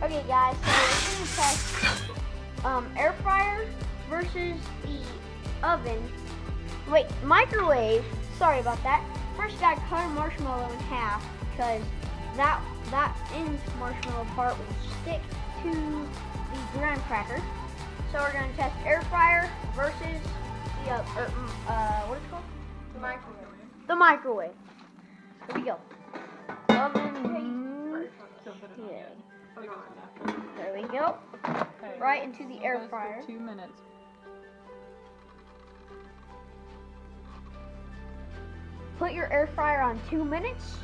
Okay, guys, so we're gonna test air fryer versus the oven. Wait, microwave. Sorry about that. First, gotta cut a marshmallow in half because that end marshmallow part will stick to the graham cracker. So we're gonna test air fryer versus the what is it called? The microwave. The microwave. Here we go. Oven. Yeah. There we go. Okay. Right into the air Goes fryer. For 2 minutes. Put your air fryer on 2 minutes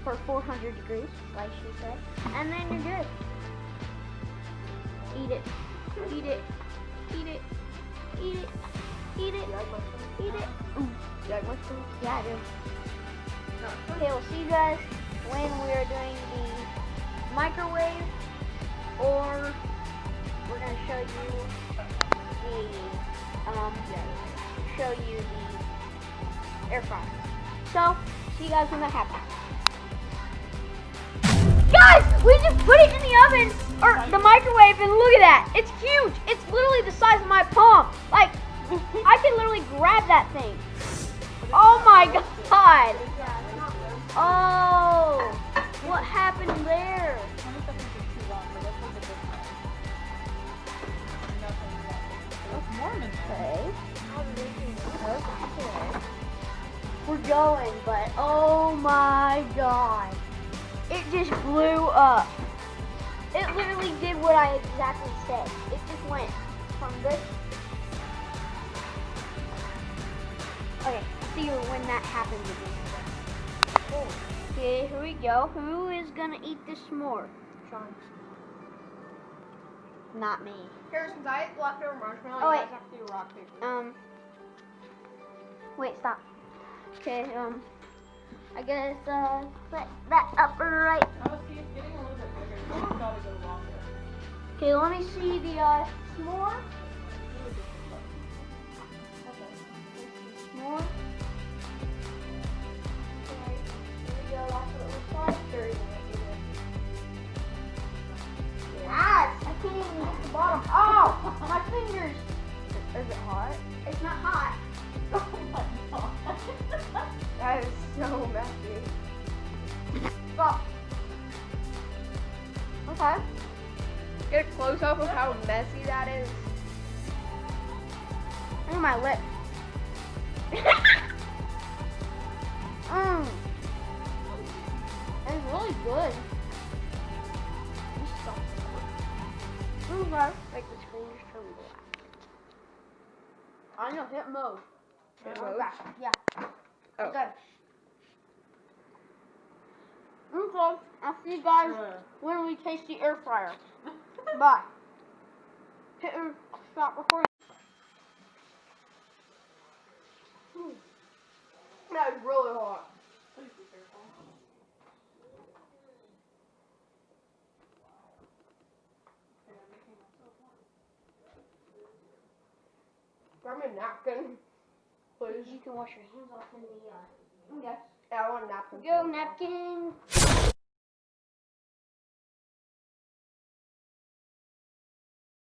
for 400 degrees, like she said, and then you're good. Eat it. Eat it. Eat it. Eat it. Eat it. Eat it. Ooh. You like mushrooms? Yeah, I do. Okay, we'll see you guys when we are doing the microwave, or we're gonna show you the air fryer. So, see you guys when that happens. Guys, we just put it in the oven or the microwave, and look at that. It's huge. It's literally the size of my palm. Like, I can literally grab that thing. Oh my god. Oh, what happened there? 20 seconds is too long, but let's look at this one. That's Mormon. Okay. We're going, but oh my god. It just blew up. It literally did what I exactly said. It just went from this. Okay, see you when that happens again. Okay, here we go. Who is gonna eat this s'more? Sean. Not me. Here, since I ate leftover marshmallow, Oh, you wait. guys have to do rock, paper. Wait, stop. Okay, I guess, put that up right. Oh, see, it's getting a little bit bigger. So it's gotta go longer. Okay, let me see the, s'more. S'more. Okay, here we go, that's what it looks like. Ah, I can't even get the bottom. Oh, my fingers. Is it hot? It's not hot. Oh my god. That is so messy. Stop. Okay. Get a close up of how messy that is. Look at my lip. Mmm. It's really good. Okay. Like the screen just turned black. I know, hit mode. Hit Okay. mode? Yeah. Oh. Okay. Okay. I'll see you guys when we taste the air fryer. Bye. Hit and stop recording. That is really hot. Please be careful. Grab me a napkin, please. You can wash your hands off in the, Yeah, I want a napkin. Go napkin.